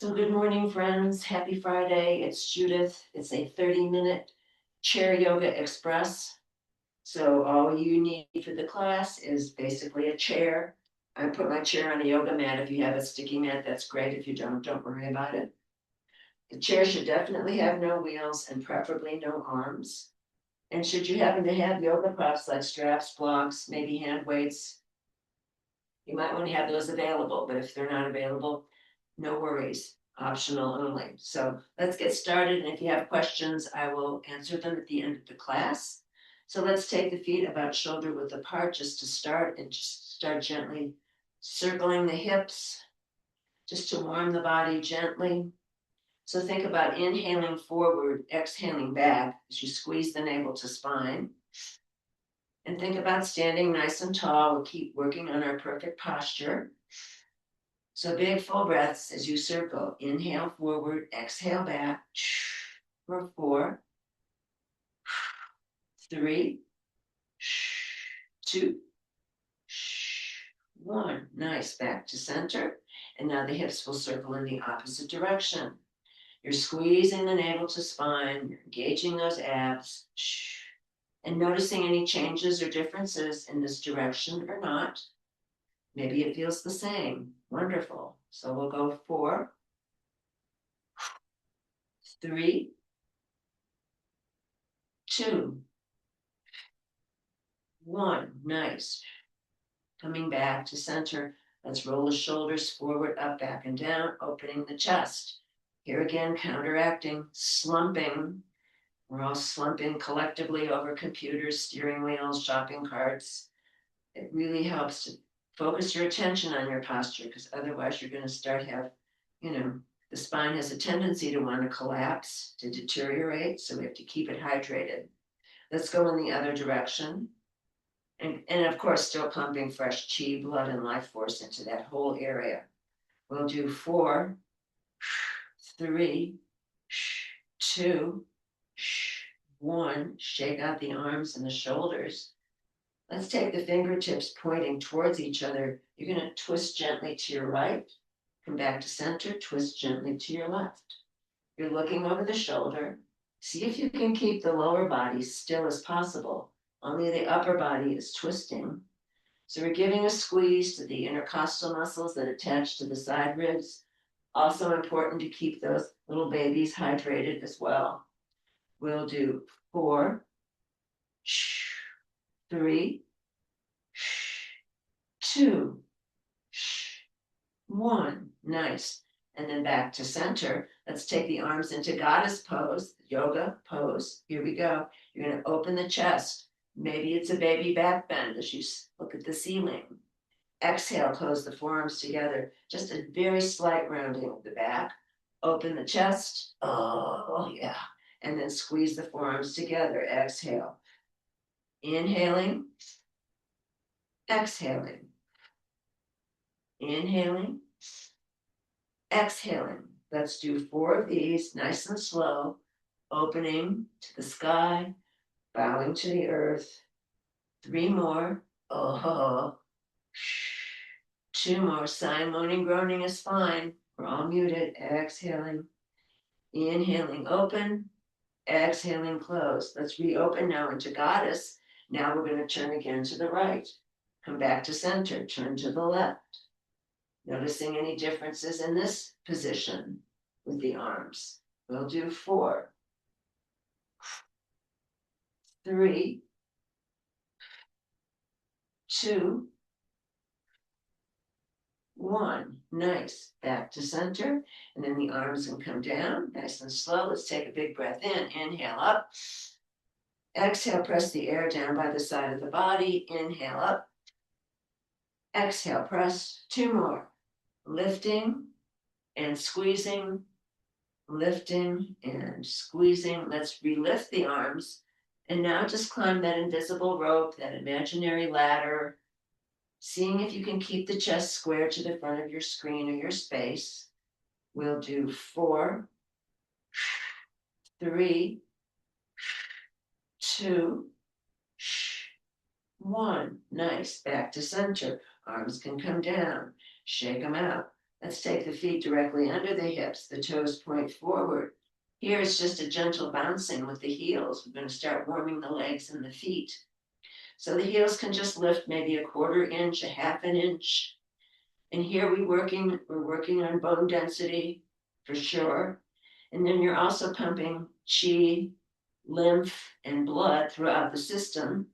So good morning, friends. Happy Friday. It's Judith. It's a 30-minute chair yoga express. So all you need for the class is basically a chair. I put my chair on a yoga mat. If you have a sticky mat, that's great. If you don't worry about it. The chair should definitely have no wheels and preferably no arms. And should you happen to have yoga props like straps, blocks, maybe hand weights, you might want to have those available, but if they're not available, no worries, optional only. So let's get started. And if you have questions, I will answer them at the end of the class. So let's take the feet about shoulder width apart just to start, and just start gently circling the hips just to warm the body gently. So think about inhaling forward, exhaling back as you squeeze the navel to spine. And think about standing nice and tall. We'll keep working on our perfect posture. So big full breaths as you circle. Inhale forward, exhale back for 4, 3, 2, 1. Nice. Back to center. And now the hips will circle in the opposite direction. You're squeezing the navel to spine. You're engaging those abs. And noticing any changes or differences in this direction or not. Maybe it feels the same. Wonderful. So we'll go 4, 3, 2, 1. Nice. Coming back to center. Let's roll the shoulders forward, up, back, and down, opening the chest. Here again, counteracting, slumping. We're all slumping collectively over computers, steering wheels, shopping carts. It really helps to focus your attention on your posture, because otherwise you're going to start the spine has a tendency to want to collapse, to deteriorate. So we have to keep it hydrated. Let's go in the other direction. And of course, still pumping fresh chi, blood, and life force into that whole area. We'll do 4, 3, 2, 1. Shake out the arms and the shoulders. Let's take the fingertips pointing towards each other. You're going to twist gently to your right, come back to center, twist gently to your left. You're looking over the shoulder. See if you can keep the lower body still as possible. Only the upper body is twisting. So we're giving a squeeze to the intercostal muscles that attach to the side ribs. Also important to keep those little babies hydrated as well. We'll do 4, 3, 2, 1. Nice. And then back to center. Let's take the arms into goddess pose, yoga pose. Here we go. You're going to open the chest. Maybe it's a baby back bend as you look at the ceiling. Exhale, close the forearms together. Just a very slight rounding of the back. Open the chest. Oh, yeah. And then squeeze the forearms together. Exhale. Inhaling. Exhaling. Inhaling. Exhaling. Let's do 4 of these, nice and slow. Opening to the sky, bowing to the earth. 3 more. Oh. 2 more. Sign moaning, groaning is fine. We're all muted. Exhaling. Inhaling, open. Exhaling, close. Let's reopen now into goddess. Now we're going to turn again to the right. Come back to center. Turn to the left. Noticing any differences in this position with the arms. We'll do 4, 3, 2, 1. Nice. Back to center. And then the arms can come down nice and slow. Let's take a big breath in. Inhale up. Exhale, press the air down by the side of the body. Inhale up. Exhale, press. 2 more. Lifting and squeezing. Lifting and squeezing. Let's relift the arms. And now just climb that invisible rope, that imaginary ladder, seeing if you can keep the chest square to the front of your screen or your space. We'll do 4, 3, 2, 1. Nice. Back to center. Arms can come down. Shake them out. Let's take the feet directly under the hips, the toes point forward. Here it's just a gentle bouncing with the heels. We're going to start warming the legs and the feet. So the heels can just lift maybe a 1/4 inch, a 1/2 inch. And here we're working on bone density for sure. And then you're also pumping chi, lymph, and blood throughout the system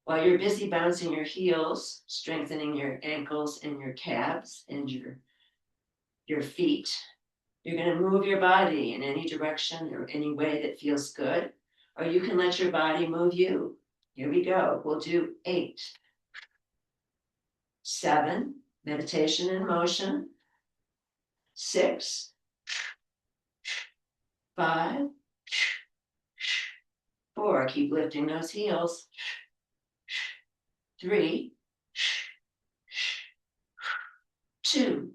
while you're busy bouncing your heels, strengthening your ankles and your calves and your feet. You're going to move your body in any direction or any way that feels good, or you can let your body move you. Here we go. We'll do 8, 7, meditation in motion, 6, 5, 4, keep lifting those heels, 3, 2,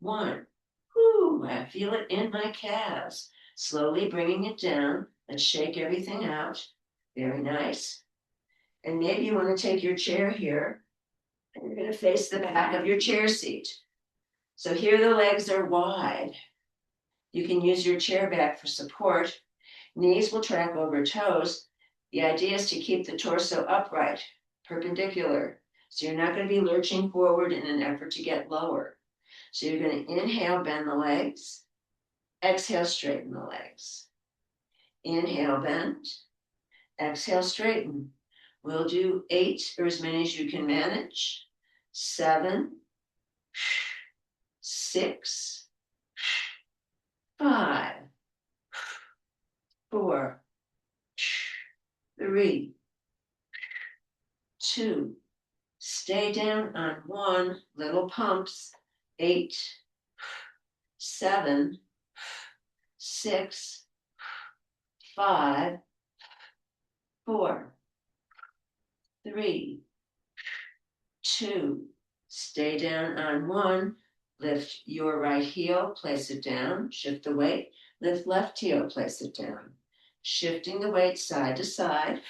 1. Whoo, I feel it in my calves. Slowly bringing it down. Let's shake everything out. Very nice. And maybe you want to take your chair here, and you're going to face the back of your chair seat. So here the legs are wide. You can use your chair back for support. Knees will track over toes. The idea is to keep the torso upright, perpendicular. So you're not going to be lurching forward in an effort to get lower. So you're going to inhale, bend the legs. Exhale, straighten the legs. Inhale, bend. Exhale, straighten. We'll do 8 or as many as you can manage. 7, 6, 5, 4, 3, 2. Stay down on 1. Little pumps. 8, 7, 6, 5, 4, 3, 2. Stay down on 1. Lift your right heel, place it down, shift the weight. Lift left heel, place it down. Shifting the weight side to side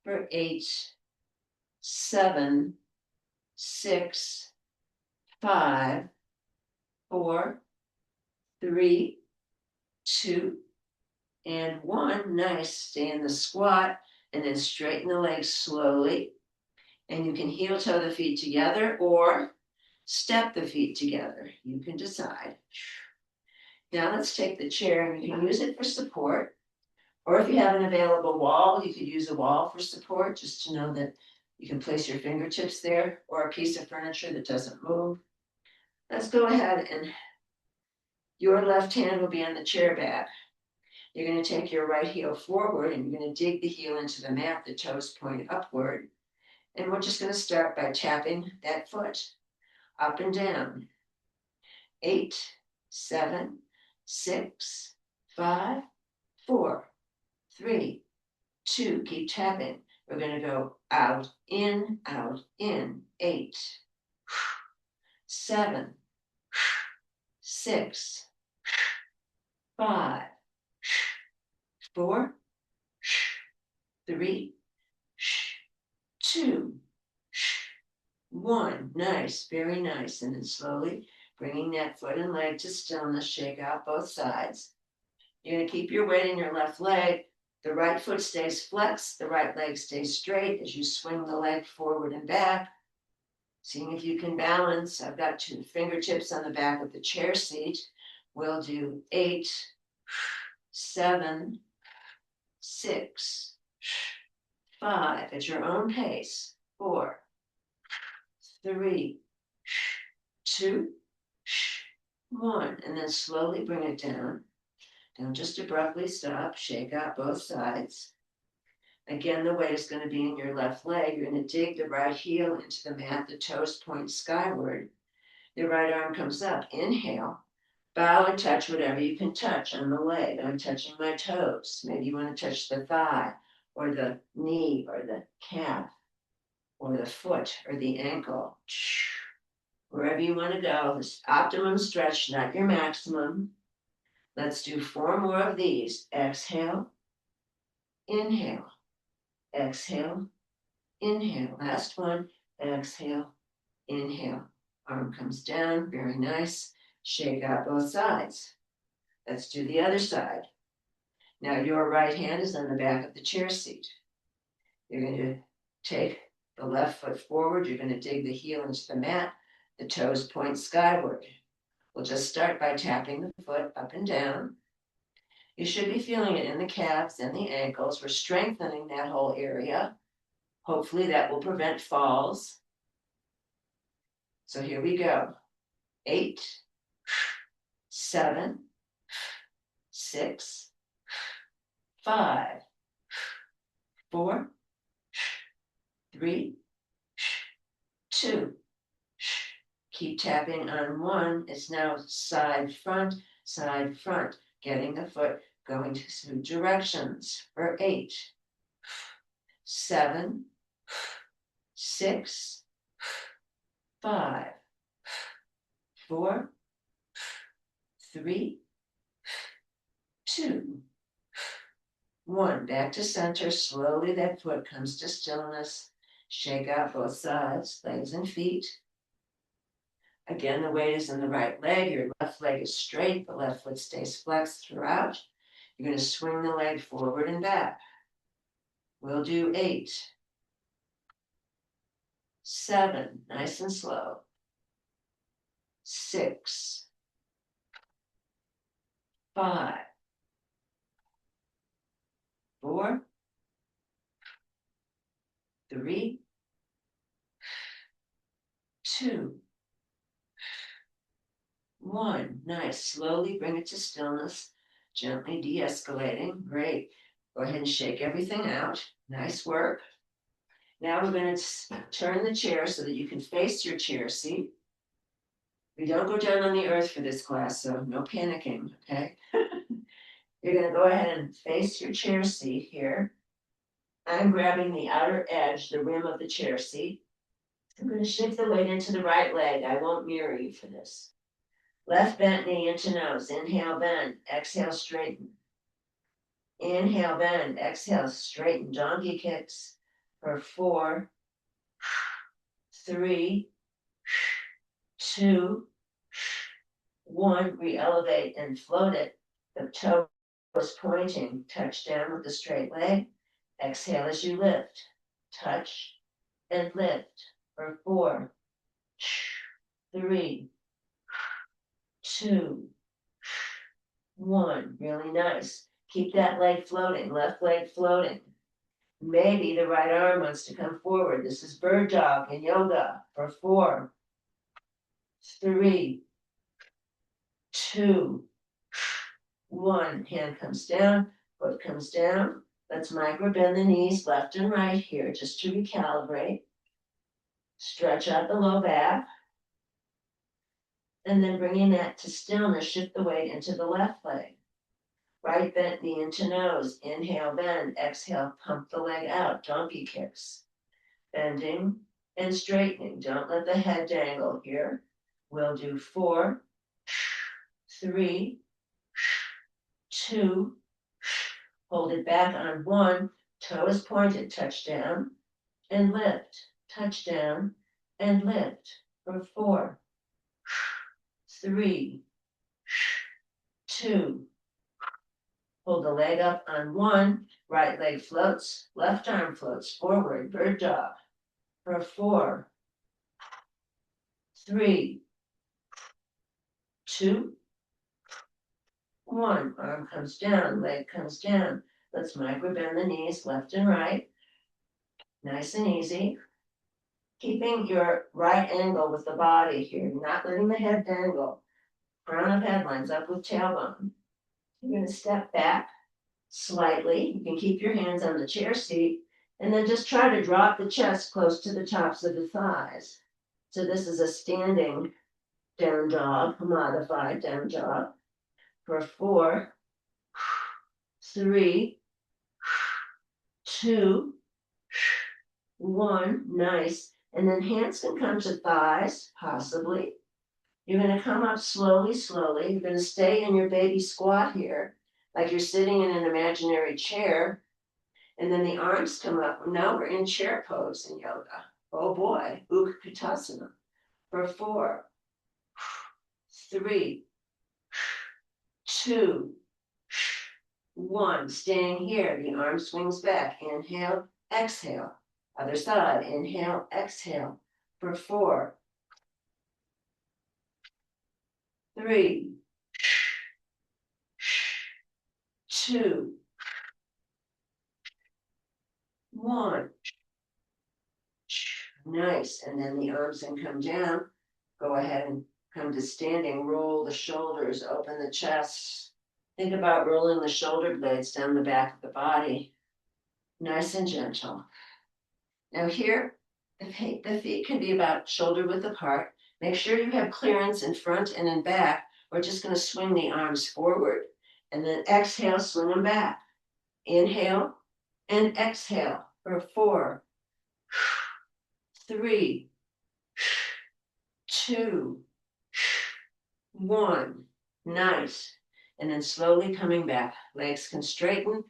for 8, 7, 6, 5, 4, 3, 2, and 1. Nice. Stay in the squat and then straighten the legs slowly. And you can heel toe the feet together or step the feet together. You can decide. Now let's take the chair and you can use it for support. Or if you have an available wall, you could use a wall for support, just to know that you can place your fingertips there, or a piece of furniture that doesn't move. Let's go ahead and your left hand will be on the chair back. You're going to take your right heel forward and you're going to dig the heel into the mat, the toes point upward. And we're just going to start by tapping that foot up and down. 8, 7, 6, 5, 4, 3, 2. Keep tapping. We're going to go out, in, 8, 7, 6, 5, 4, 3, 2, 1. Nice, very nice. And then slowly bringing that foot and leg to stillness, shake out both sides. You're going to keep your weight in your left leg. The right foot stays flexed. The right leg stays straight as you swing the leg forward and back. Seeing if you can balance. I've got 2 fingertips on the back of the chair seat. We'll do 8, 7, 6, 5 at your own pace. 4, 3, 2, 1. And then slowly bring it down. Don't just abruptly stop. Shake out both sides. Again, the weight is going to be in your left leg. You're going to dig the right heel into the mat. The toes point skyward. The right arm comes up. Inhale. Bow and touch whatever you can touch on the leg. I'm touching my toes. Maybe you want to touch the thigh or the knee or the calf or the foot or the ankle. Wherever you want to go. This optimum stretch, not your maximum. Let's do 4 more of these. Exhale. Inhale. Exhale. Inhale. Last one. Exhale. Inhale, arm comes down, very nice. Shake out both sides. Let's do the other side. Now your right hand is on the back of the chair seat. You're going to take the left foot forward. You're going to dig the heel into the mat. The toes point skyward. We'll just start by tapping the foot up and down. You should be feeling it in the calves and the ankles. We're strengthening that whole area. Hopefully that will prevent falls. So here we go. 8, 7, 6, 5, 4, 3, 2. Keep tapping on 1. It's now side, front, getting the foot going to 2 directions for 8, 7, 6, 5, 4, 3, 2, 1. Back to center. Slowly that foot comes to stillness. Shake out both sides, legs and feet. Again, the weight is in the right leg. Your left leg is straight. The left foot stays flexed throughout. You're going to swing the leg forward and back. We'll do 8, 7, nice and slow. 6, 5, 4, 3, 2, 1. Nice. Slowly bring it to stillness. Gently de-escalating. Great. Go ahead and shake everything out. Nice work. Now we're going to turn the chair so that you can face your chair seat. We don't go down on the earth for this class, so no panicking, okay? You're going to go ahead and face your chair seat here. I'm grabbing the outer edge, the rim of the chair seat. I'm going to shift the weight into the right leg. I won't mirror you for this. Left bent knee into nose. Inhale, bend. Exhale, straighten. Inhale, bend. Exhale, straighten. Donkey kicks for 4, 3, 2, 1. Re-elevate and float it. The toe is pointing. Touch down with the straight leg. Exhale as you lift. Touch and lift for 4, 3, 2, 1. Really nice. Keep that leg floating, left leg floating. Maybe the right arm wants to come forward. This is bird dog in yoga for 4, 3, 2, 1. Hand comes down, foot comes down. Let's micro bend the knees left and right here just to recalibrate. Stretch out the low back. And then bringing that to stillness, shift the weight into the left leg. Right bent knee into nose. Inhale, bend. Exhale, pump the leg out. Donkey kicks. Bending and straightening. Don't let the head dangle here. We'll do 4, 3, 2. Hold it back on 1. Toe is pointed. Touch down and lift. Touch down and lift for 4, 3, 2. Hold the leg up on 1. Right leg floats. Left arm floats forward. Bird dog for 4, 3, 2, 1. Arm comes down. Leg comes down. Let's micro bend the knees left and right. Nice and easy. Keeping your right angle with the body here. Not letting the head dangle. Crown of head lines up with tailbone. You're going to step back slightly. You can keep your hands on the chair seat and then just try to drop the chest close to the tops of the thighs. So this is a standing down dog, modified down dog for 4, 3, 2, 1. Nice. And then hands can come to thighs, possibly. You're going to come up slowly, slowly. You're going to stay in your baby squat here, like you're sitting in an imaginary chair. And then the arms come up. Now we're in chair pose in yoga. Oh boy, Utkatasana. for 4, 3, 2, 1. Staying here. The arm swings back. Inhale, exhale. Other side. Inhale, exhale. For 4, 3, 2, 1. Nice. And then the arms can come down. Go ahead and come to standing. Roll the shoulders, open the chest. Think about rolling the shoulder blades down the back of the body. Nice and gentle. Now here, the feet can be about shoulder width apart. Make sure you have clearance in front and in back. We're just going to swing the arms forward. And then exhale, swing them back. Inhale and exhale for 4, 3, 2, 1. Nice. And then slowly coming back. Legs can straighten.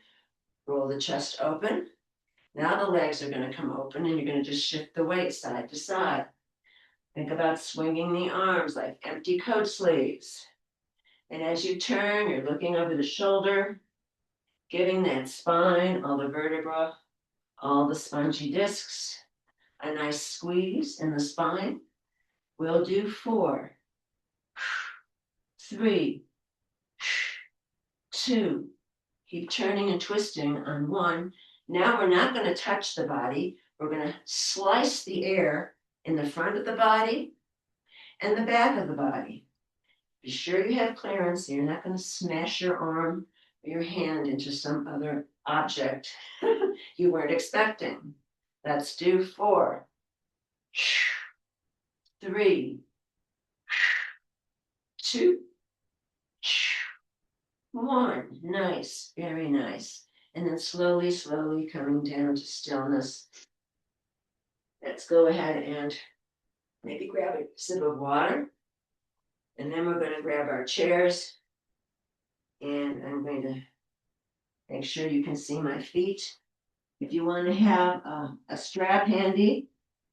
Roll the chest open. Now the legs are going to come open and you're going to just shift the weight side to side. Think about swinging the arms like empty coat sleeves. And as you turn, you're looking over the shoulder, giving that spine, all the vertebra, all the spongy discs, a nice squeeze in the spine. We'll do 4, 3, 2. Keep turning and twisting on 1. Now we're not going to touch the body. We're going to slice the air in the front of the body and the back of the body. Be sure you have clearance so you're not going to smash your arm or your hand into some other object you weren't expecting. Let's do 4, 3, 2, 1. Nice, very nice. And then slowly, slowly coming down to stillness. Let's go ahead and maybe grab a sip of water. And then we're going to grab our chairs. And I'm going to make sure you can see my feet. If you want to have a strap handy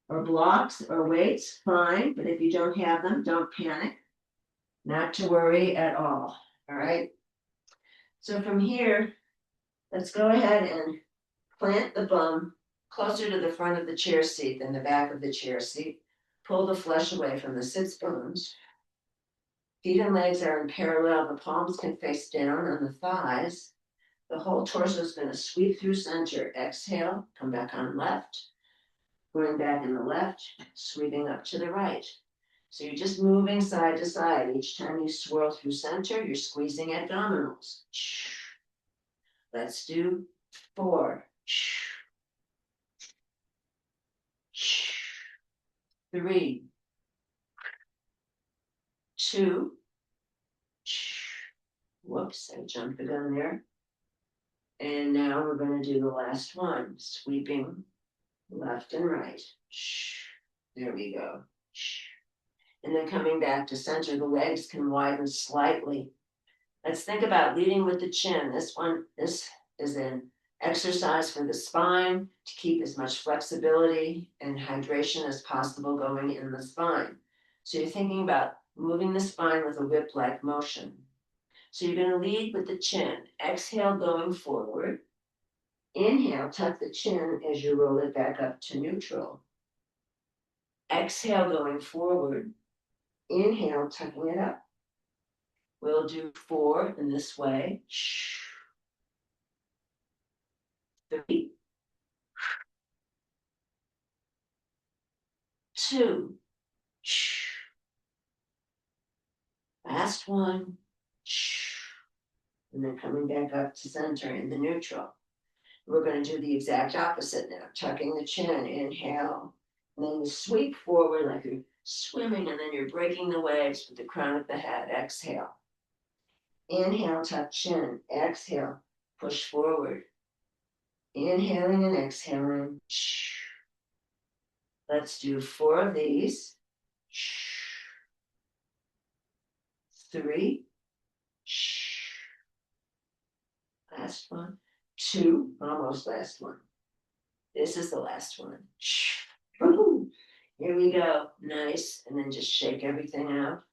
or blocks or weights, fine. But if you don't have them, don't panic. Not to worry at all. All right. So from here, let's go ahead and plant the bum closer to the front of the chair seat than the back of the chair seat. Pull the flesh away from the sits bones. Feet and legs are in parallel. The palms can face down on the thighs. The whole torso is going to sweep through center. Exhale, come back on left. Going back in the left, sweeping up to the right. So you're just moving side to side. Each time you swirl through center, you're squeezing abdominals. Let's do 4, 3, 2, whoops, I jumped the gun there. And now we're going to do the last one, sweeping left and right. There we go. And then coming back to center, the legs can widen slightly. Let's think about leading with the chin. This is an exercise for the spine to keep as much flexibility and hydration as possible going in the spine. So you're thinking about moving the spine with a whip-like motion. So you're going to lead with the chin. Exhale, going forward. Inhale, tuck the chin as you roll it back up to neutral. Exhale, going forward. Inhale, tucking it up. We'll do 4 in this way. 3, 2. Last one. And then coming back up to center in the neutral. We're going to do the exact opposite now. Tucking the chin. Inhale. And then you sweep forward like you're swimming, and then you're breaking the waves with the crown of the head. Exhale. Inhale, tuck chin. Exhale, push forward. Inhaling and exhaling. Let's do 4 of these. 3. Last one. 2. Almost last one. This is the last one. Here we go. Nice. And then just shake everything out.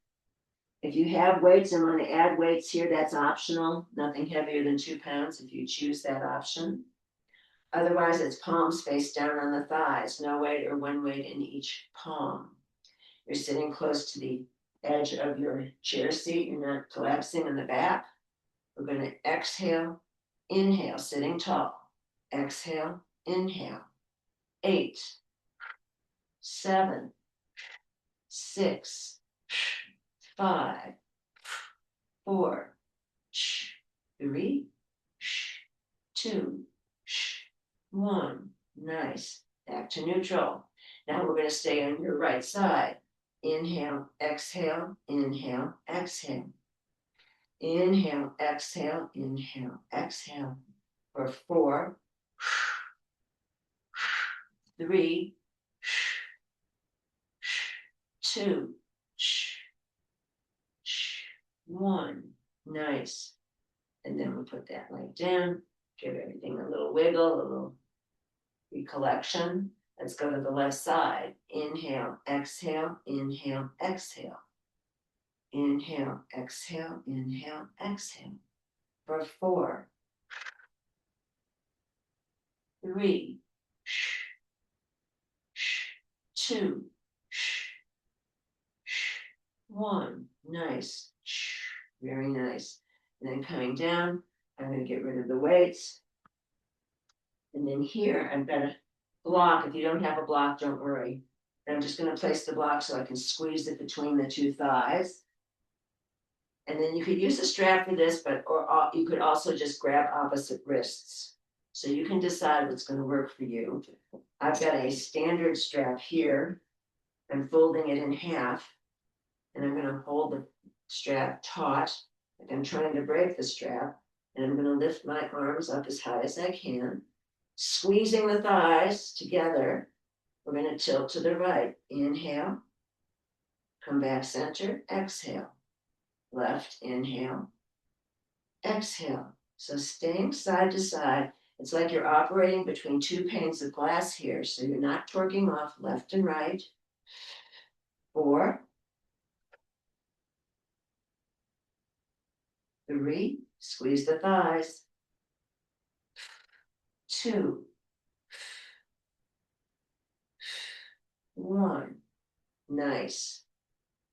If you have weights and want to add weights here, that's optional. Nothing heavier than 2 pounds if you choose that option. Otherwise, it's palms face down on the thighs, no weight or one weight in each palm. You're sitting close to the edge of your chair seat. You're not collapsing in the back. We're going to exhale, inhale, sitting tall. Exhale, inhale. 8, 7, 6, 5, 4, 3, 2, 1. Nice. Back to neutral. Now we're going to stay on your right side. Inhale, exhale, inhale, exhale. Inhale, exhale, inhale, exhale. For 4, 3, 2, 1. Nice. And then we'll put that leg down. Give everything a little wiggle, a little recollection. Let's go to the left side. Inhale, exhale, inhale, exhale. Inhale, exhale, inhale, exhale. For 4, 3, 2, 1. Nice. Very nice. And then coming down, I'm going to get rid of the weights. And then here, I've got a block. If you don't have a block, don't worry. I'm just going to place the block so I can squeeze it between the 2 thighs. And then you could use a strap for this, or you could also just grab opposite wrists. So you can decide what's going to work for you. I've got a standard strap here. I'm folding it in half, and I'm going to hold the strap taut, like I'm trying to break the strap, and I'm going to lift my arms up as high as I can, squeezing the thighs together. We're going to tilt to the right. Inhale, come back center, exhale. Left, inhale, exhale. So staying side to side. It's like you're operating between 2 panes of glass here, so you're not torquing off left and right. 4, 3, squeeze the thighs. 2, 1. Nice.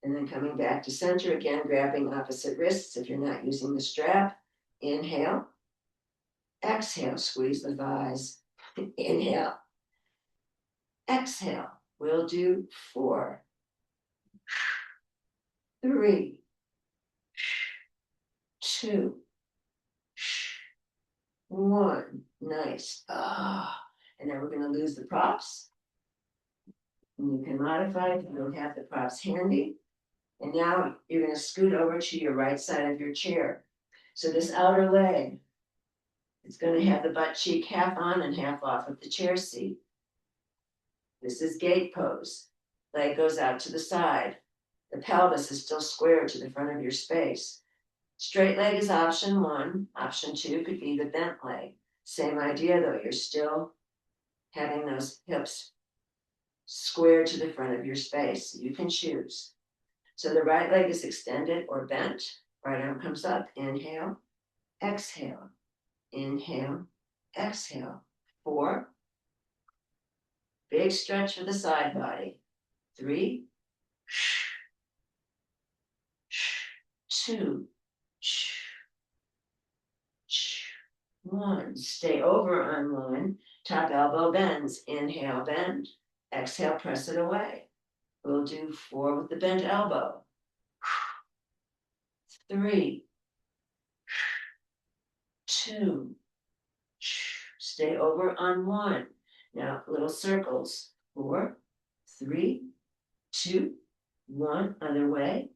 And then coming back to center again, grabbing opposite wrists if you're not using the strap. Inhale, exhale, squeeze the thighs. Inhale, exhale. We'll do 4, 3, 2, 1. Nice. And then we're going to lose the props. And you can modify if you don't have the props handy. And now you're going to scoot over to your right side of your chair. So this outer leg, it's going to have the butt cheek half on and half off of the chair seat. This is gate pose. Leg goes out to the side. The pelvis is still square to the front of your space. Straight leg is option 1. Option 2 could be the bent leg. Same idea though, you're still having those hips square to the front of your space. You can choose. So the right leg is extended or bent. Right arm comes up. Inhale, exhale, inhale, exhale. 4. Big stretch for the side body. 3, 2, 1. Stay over on 1. Top elbow bends. Inhale, bend. Exhale, press it away. We'll do 4 with the bent elbow. 3, 2, stay over on 1. Now, little circles. 4, 3, 2, 1. Other way.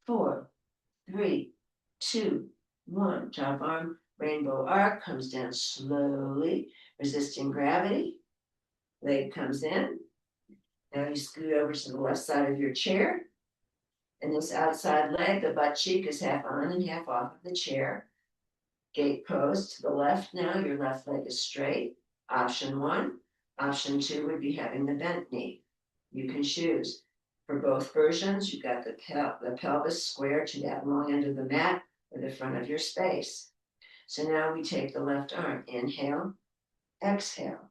4, 3, 2, 1. Top arm, rainbow arc, comes down slowly, resisting gravity. Leg comes in. Now you scoot over to the left side of your chair. And this outside leg, the butt cheek is half on and half off of the chair. Gate pose to the left now. Your left leg is straight. Option 1. Option 2 would be having the bent knee. You can choose. For both versions, you've got the pelvis square to that long end of the mat or the front of your space. So now we take the left arm. Inhale, exhale,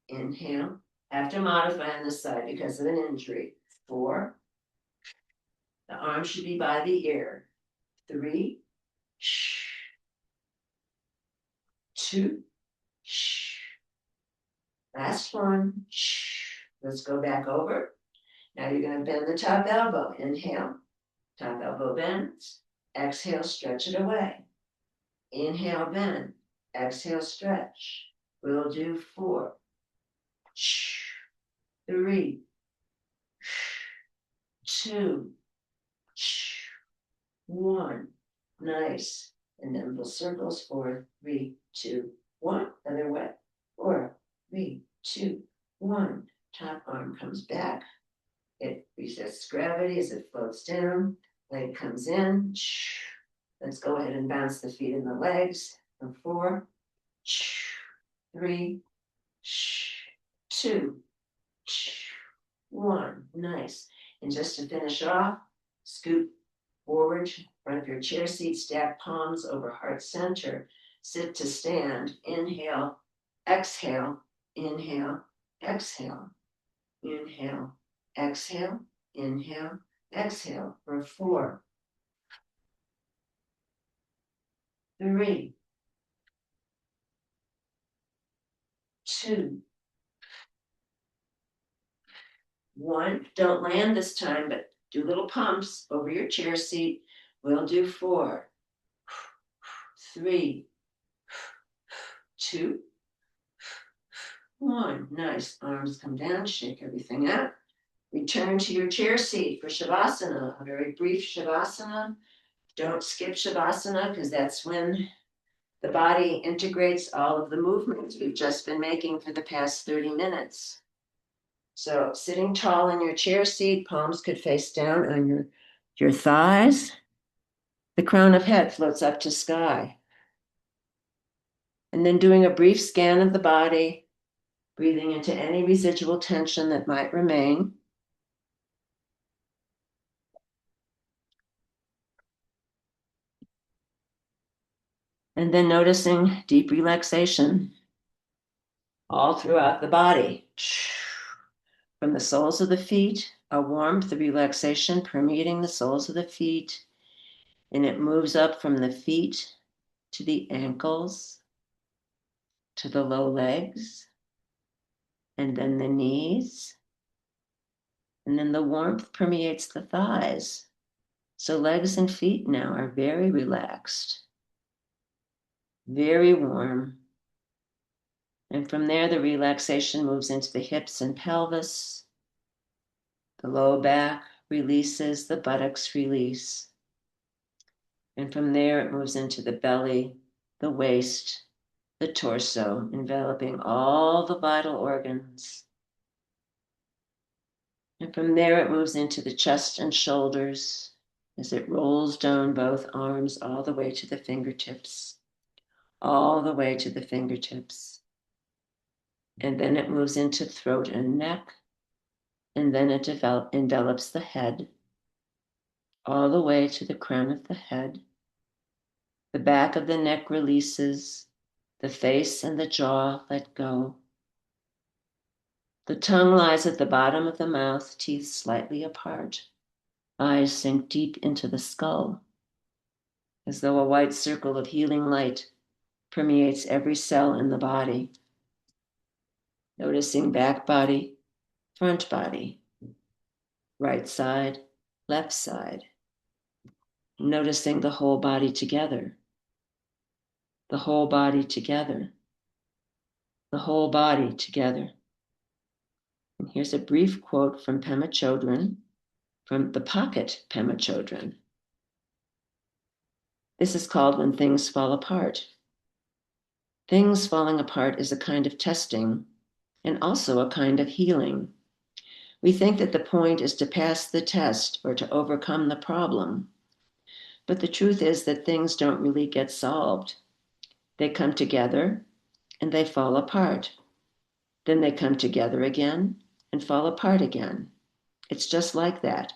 inhale. I have to modify on this side because of an injury. 4. The arm should be by the ear. 3. 2. Last one. Let's go back over. Now you're going to bend the top elbow. Inhale, top elbow bends. Exhale, stretch it away. Inhale, bend. Exhale, stretch. We'll do 4, 3, 2, 1. Nice. And then little circles. 4, 3, 2, 1. Other way. 4, 3, 2, 1. Top arm comes back. It resists gravity as it floats down. Leg comes in. Let's go ahead and bounce the feet and the legs. And 4, 3, 2, 1. Nice. And just to finish off, scoot forward, front of your chair seat, stack palms over heart center. Sit to stand. Inhale, exhale, inhale, exhale, inhale, exhale, inhale, exhale for 4, 3, 2, 1. Don't land this time, but do little pumps over your chair seat. We'll do 4, 3, 2, 1. Nice. Arms come down, shake everything out. Return to your chair seat for Shavasana, a very brief Shavasana. Don't skip Shavasana because that's when the body integrates all of the movements we've just been making for the past 30 minutes. So sitting tall in your chair seat, palms could face down on your thighs. The crown of head floats up to sky. And then doing a brief scan of the body, breathing into any residual tension that might remain. And then noticing deep relaxation all throughout the body. From the soles of the feet, a warmth, the relaxation permeating the soles of the feet. And it moves up from the feet to the ankles, to the low legs, and then the knees. And then the warmth permeates the thighs. So legs and feet now are very relaxed, very warm. And from there, the relaxation moves into the hips and pelvis. The low back releases, the buttocks release. And from there, it moves into the belly, the waist, the torso, enveloping all the vital organs. And from there, it moves into the chest and shoulders as it rolls down both arms all the way to the fingertips, all the way to the fingertips. And then it moves into throat and neck, and then it envelops the head, all the way to the crown of the head. The back of the neck releases, the face and the jaw let go. The tongue lies at the bottom of the mouth, teeth slightly apart. Eyes sink deep into the skull, as though a white circle of healing light permeates every cell in the body. Noticing back body, front body, right side, left side. Noticing the whole body together, the whole body together, the whole body together. And here's a brief quote from Pema Chodron, from the pocket Pema Chodron. This is called When Things Fall Apart. Things falling apart is a kind of testing and also a kind of healing. We think that the point is to pass the test or to overcome the problem. But the truth is that things don't really get solved. They come together and they fall apart. Then they come together again and fall apart again. It's just like that.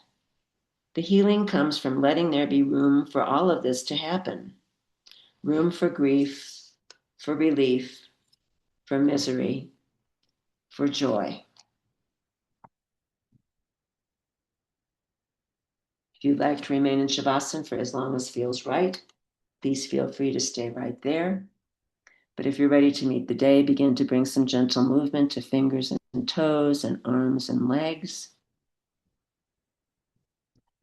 The healing comes from letting there be room for all of this to happen. Room for grief, for relief, for misery, for joy. If you'd like to remain in Shavasana for as long as feels right, please feel free to stay right there. But if you're ready to meet the day, begin to bring some gentle movement to fingers and toes and arms and legs.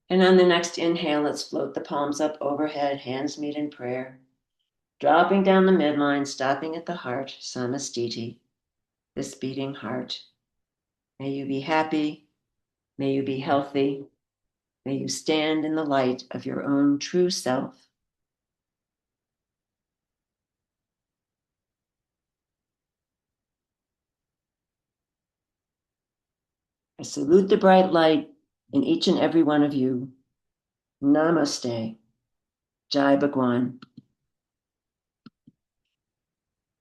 And on the next inhale, let's float the palms up overhead, hands meet in prayer. Dropping down the midline, stopping at the heart, Samastiti, this beating heart. May you be happy. May you be healthy. May you stand in the light of your own true self. I salute the bright light in each and every one of you. Namaste. Jai Bhagwan.